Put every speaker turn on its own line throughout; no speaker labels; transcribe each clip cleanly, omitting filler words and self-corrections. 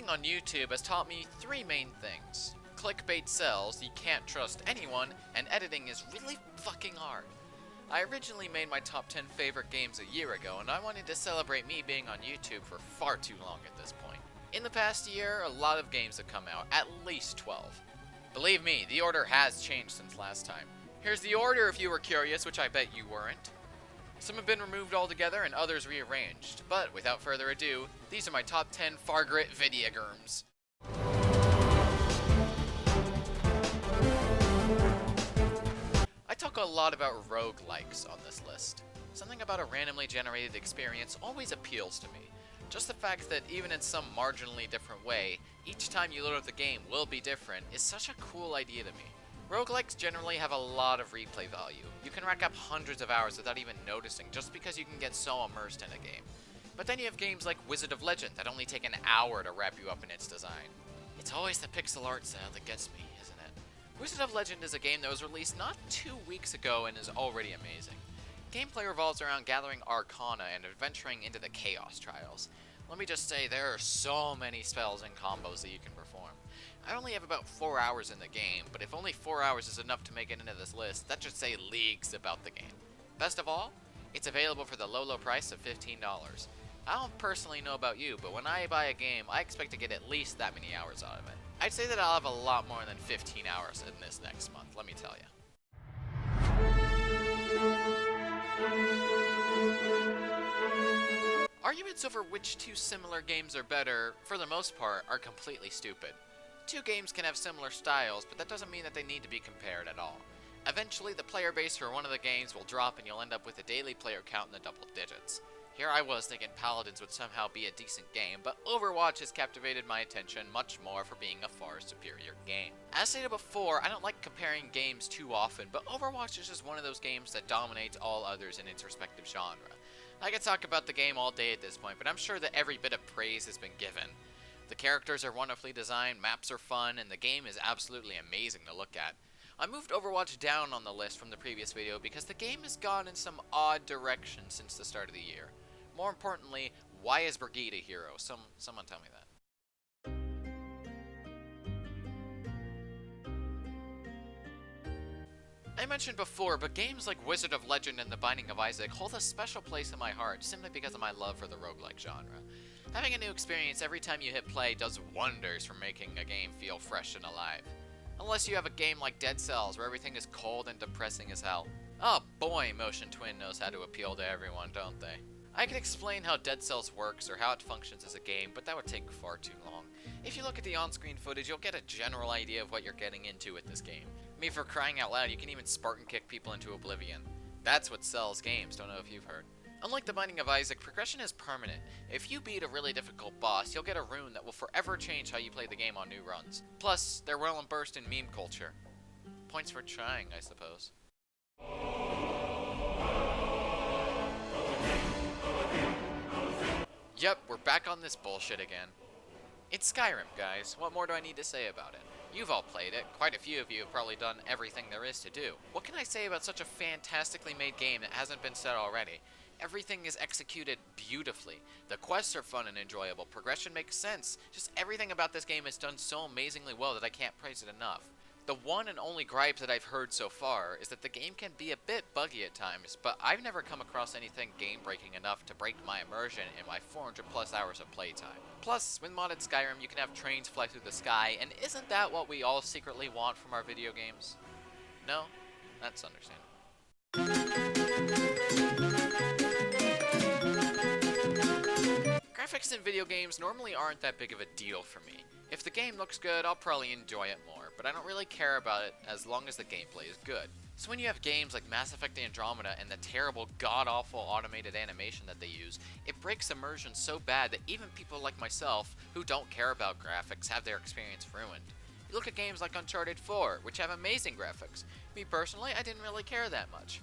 Being on YouTube has taught me three main things. Clickbait sells, you can't trust anyone, and editing is really fucking hard. I originally made my top 10 favorite games a year ago, and I wanted to celebrate me being on YouTube for far too long at this point. In the past year, a lot of games have come out, at least 12. Believe me, the order has changed since last time. Here's the order if you were curious, which I bet you weren't. Some have been removed altogether and others rearranged, but without further ado, these are my top 10 Fargrit video games. I talk a lot about roguelikes on this list. Something about a randomly generated experience always appeals to me. Just the fact that even in some marginally different way, each time you load up the game will be different is such a cool idea to me. Roguelikes generally have a lot of replay value. You can rack up hundreds of hours without even noticing just because you can get so immersed in a game. But then you have games like Wizard of Legend that only take an hour to wrap you up in its design. It's always the pixel art style that gets me, isn't it? Wizard of Legend is a game that was released not 2 weeks ago and is already amazing. Gameplay revolves around gathering arcana and adventuring into the Chaos Trials. Let me just say, there are so many spells and combos that you can perform. I only have about 4 hours in the game, but if only 4 hours is enough to make it into this list, that should say leagues about the game. Best of all, it's available for the low price of $15. I don't personally know about you, but when I buy a game, I expect to get at least that many hours out of it. I'd say that I'll have a lot more than 15 hours in this next month, let me tell you. Arguments over which two similar games are better, for the most part, are completely stupid. Two games can have similar styles, but that doesn't mean that they need to be compared at all. Eventually, the player base for one of the games will drop and you'll end up with a daily player count in the double digits. Here I was thinking Paladins would somehow be a decent game, but Overwatch has captivated my attention much more for being a far superior game. As stated before, I don't like comparing games too often, but Overwatch is just one of those games that dominates all others in its respective genre. I could talk about the game all day at this point, but I'm sure that every bit of praise has been given. The characters are wonderfully designed, maps are fun, and the game is absolutely amazing to look at. I moved Overwatch down on the list from the previous video because the game has gone in some odd direction since the start of the year. More importantly, why is Vegito a hero? Someone tell me that. I mentioned before, but games like Wizard of Legend and The Binding of Isaac hold a special place in my heart simply because of my love for the roguelike genre. Having a new experience every time you hit play does wonders for making a game feel fresh and alive. Unless you have a game like Dead Cells where everything is cold and depressing as hell. Oh boy, Motion Twin knows how to appeal to everyone, don't they? I could explain how Dead Cells works or how it functions as a game, but that would take far too long. If you look at the on-screen footage, you'll get a general idea of what you're getting into with this game. I mean, for crying out loud, you can even Spartan kick people into oblivion. That's what sells games, don't know if you've heard. Unlike The Binding of Isaac, progression is permanent. If you beat a really difficult boss, you'll get a rune that will forever change how you play the game on new runs. Plus, they're well immersed in meme culture. Points for trying, I suppose. Yep, we're back on this bullshit again. It's Skyrim, guys. What more do I need to say about it? You've all played it. Quite a few of you have probably done everything there is to do. What can I say about such a fantastically made game that hasn't been said already? Everything is executed beautifully. The quests are fun and enjoyable. Progression makes sense. Just everything about this game is done so amazingly well that I can't praise it enough. The one and only gripe that I've heard so far is that the game can be a bit buggy at times, but I've never come across anything game-breaking enough to break my immersion in my 400 plus hours of playtime. Plus, with modded Skyrim, you can have trains fly through the sky, and isn't that what we all secretly want from our video games? No? That's understandable. Graphics in video games normally aren't that big of a deal for me. If the game looks good, I'll probably enjoy it more, but I don't really care about it as long as the gameplay is good. So when you have games like Mass Effect Andromeda and the terrible, god-awful automated animation that they use, it breaks immersion so bad that even people like myself, who don't care about graphics, have their experience ruined. You look at games like Uncharted 4, which have amazing graphics. Me personally, I didn't really care that much.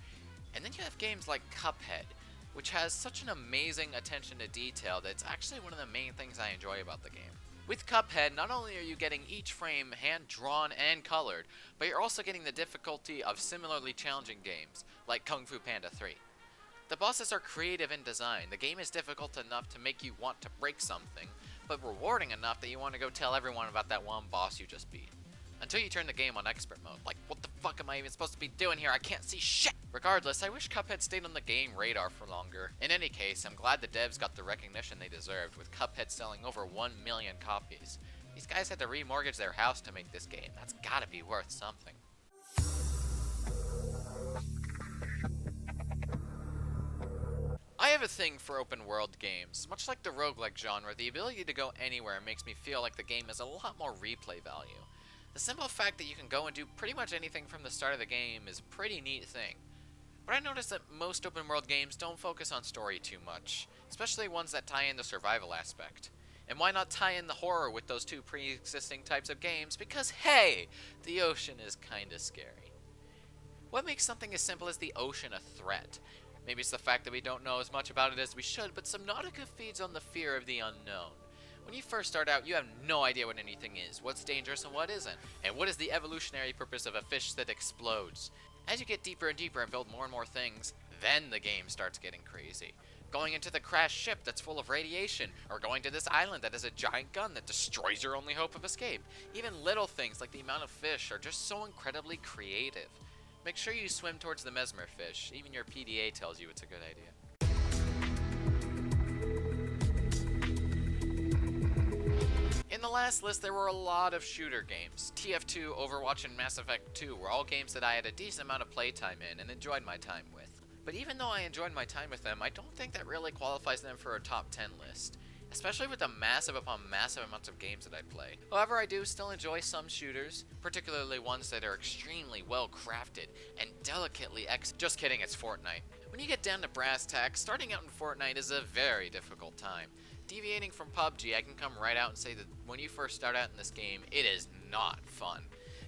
And then you have games like Cuphead, which has such an amazing attention to detail that it's actually one of the main things I enjoy about the game. With Cuphead, not only are you getting each frame hand-drawn and colored, but you're also getting the difficulty of similarly challenging games, like Kung Fu Panda 3. The bosses are creative in design, the game is difficult enough to make you want to break something, but rewarding enough that you want to go tell everyone about that one boss you just beat. Until you turn the game on expert mode. Like, what the fuck am I even supposed to be doing here? I can't see shit! Regardless, I wish Cuphead stayed on the game radar for longer. In any case, I'm glad the devs got the recognition they deserved, with Cuphead selling over 1 million copies. These guys had to remortgage their house to make this game. That's gotta be worth something. I have a thing for open world games. Much like the roguelike genre, the ability to go anywhere makes me feel like the game has a lot more replay value. The simple fact that you can go and do pretty much anything from the start of the game is a pretty neat thing. But I noticed that most open world games don't focus on story too much, especially ones that tie in the survival aspect. And why not tie in the horror with those two pre-existing types of games? Because hey, the ocean is kinda scary. What makes something as simple as the ocean a threat? Maybe it's the fact that we don't know as much about it as we should, but Subnautica feeds on the fear of the unknown. When you first start out, you have no idea what anything is, what's dangerous and what isn't, and what is the evolutionary purpose of a fish that explodes. As you get deeper and deeper and build more and more things, then the game starts getting crazy. Going into the crashed ship that's full of radiation, or going to this island that has a giant gun that destroys your only hope of escape. Even little things like the amount of fish are just so incredibly creative. Make sure you swim towards the mesmer fish. Even your PDA tells you it's a good idea. In the last list, there were a lot of shooter games. TF2, Overwatch, and Mass Effect 2 were all games that I had a decent amount of playtime in and enjoyed my time with. But even though I enjoyed my time with them, I don't think that really qualifies them for a top 10 list, especially with the massive upon massive amounts of games that I play. However, I do still enjoy some shooters, particularly ones that are extremely well crafted and delicately just kidding, it's Fortnite. When you get down to brass tacks, starting out in Fortnite is a very difficult time. Deviating from PUBG, I can come right out and say that when you first start out in this game, it is not fun.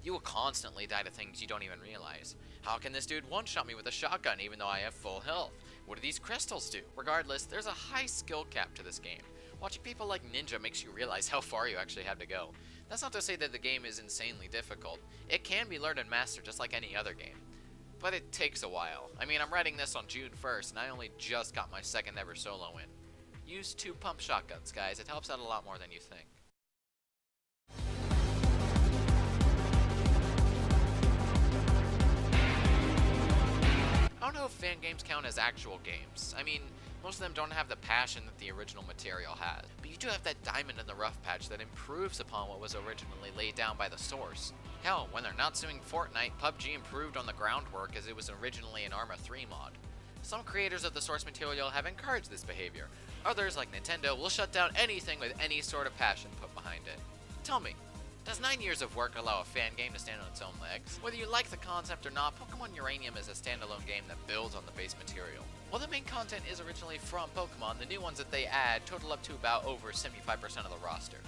You will constantly die to things you don't even realize. How can this dude one-shot me with a shotgun even though I have full health? What do these crystals do? Regardless, there's a high skill cap to this game. Watching people like Ninja makes you realize how far you actually have to go. That's not to say that the game is insanely difficult. It can be learned and mastered just like any other game. But it takes a while. I mean, I'm writing this on June 1st, and I only just got my second ever solo win. Use 2 pump shotguns, guys. It helps out a lot more than you think. I don't know if fan games count as actual games. I mean, most of them don't have the passion that the original material has. But you do have that diamond in the rough patch that improves upon what was originally laid down by the source. Hell, when they're not suing Fortnite, PUBG improved on the groundwork as it was originally an Arma 3 mod. Some creators of the source material have encouraged this behavior. Others, like Nintendo, will shut down anything with any sort of passion put behind it. Tell me, does 9 years of work allow a fan game to stand on its own legs? Whether you like the concept or not, Pokémon Uranium is a standalone game that builds on the base material. While the main content is originally from Pokémon, the new ones that they add total up to about over 75% of the roster.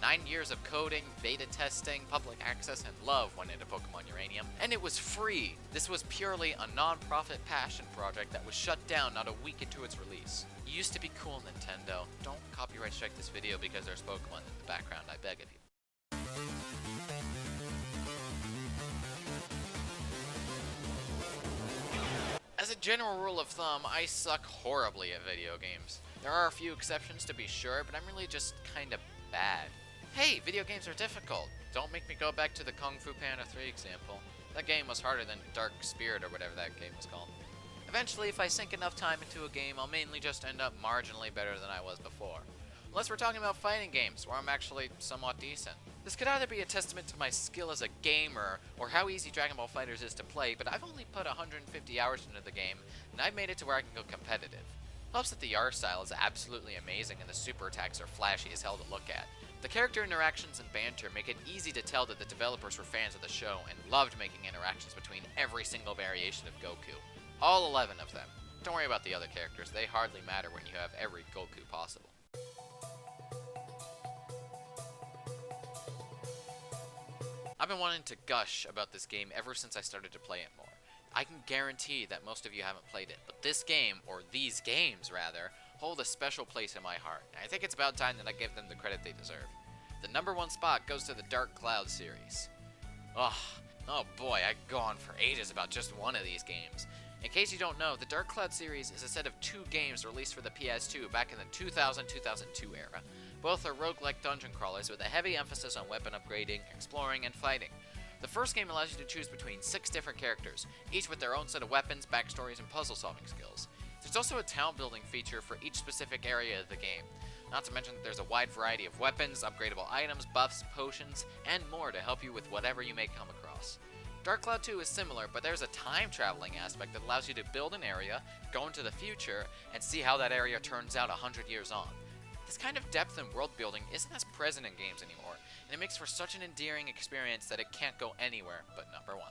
9 years of coding, beta testing, public access, and love went into Pokémon Uranium, and it was free! This was purely a non-profit passion project that was shut down not a week into its release. You used to be cool, Nintendo. Don't copyright strike this video because there's Pokémon in the background, I beg of you. As a general rule of thumb, I suck horribly at video games. There are a few exceptions to be sure, but I'm really just kinda bad. Hey, video games are difficult. Don't make me go back to the Kung Fu Panda 3 example. That game was harder than Dark Spirit or whatever that game was called. Eventually, if I sink enough time into a game, I'll mainly just end up marginally better than I was before. Unless we're talking about fighting games, where I'm actually somewhat decent. This could either be a testament to my skill as a gamer, or how easy Dragon Ball FighterZ is to play, but I've only put 150 hours into the game, and I've made it to where I can go competitive. Helps that the art style is absolutely amazing and the super attacks are flashy as hell to look at. The character interactions and banter make it easy to tell that the developers were fans of the show and loved making interactions between every single variation of Goku. All 11 of them. Don't worry about the other characters, they hardly matter when you have every Goku possible. I've been wanting to gush about this game ever since I started to play it more. I can guarantee that most of you haven't played it, but this game, or these games rather, hold a special place in my heart, and I think it's about time that I give them the credit they deserve. The #1 spot goes to the Dark Cloud series. Oh boy, I could go on for ages about just one of these games. In case you don't know, the Dark Cloud series is a set of 2 games released for the PS2 back in the 2000-2002 era. Both are roguelike dungeon crawlers with a heavy emphasis on weapon upgrading, exploring, and fighting. The first game allows you to choose between 6 different characters, each with their own set of weapons, backstories, and puzzle-solving skills. There's also a town-building feature for each specific area of the game. Not to mention that there's a wide variety of weapons, upgradable items, buffs, potions, and more to help you with whatever you may come across. Dark Cloud 2 is similar, but there's a time-traveling aspect that allows you to build an area, go into the future, and see how that area turns out 100 years on. This kind of depth in world building isn't as present in games anymore, and it makes for such an endearing experience that it can't go anywhere but number 1.